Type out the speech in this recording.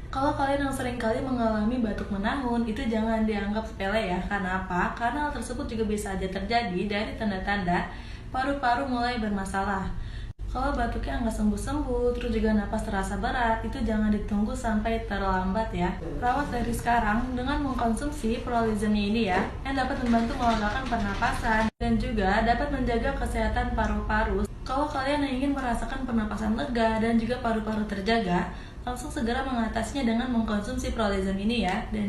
Kalau kalian yang sering kali mengalami batuk menahun, itu jangan dianggap sepele ya. Karena apa? Karena hal tersebut juga bisa aja terjadi dari tanda-tanda paru-paru mulai bermasalah. Kalau batuknya nggak sembuh-sembuh, terus juga napas terasa berat, itu jangan ditunggu sampai terlambat ya. Rawat dari sekarang dengan mengkonsumsi Prolizin ini ya, yang dapat membantu melonggarkan pernapasan dan juga dapat menjaga kesehatan paru-paru. Kalau kalian yang ingin merasakan pernapasan lega dan juga paru-paru terjaga, langsung segera mengatasinya dengan mengkonsumsi Prolizin ini ya. Dan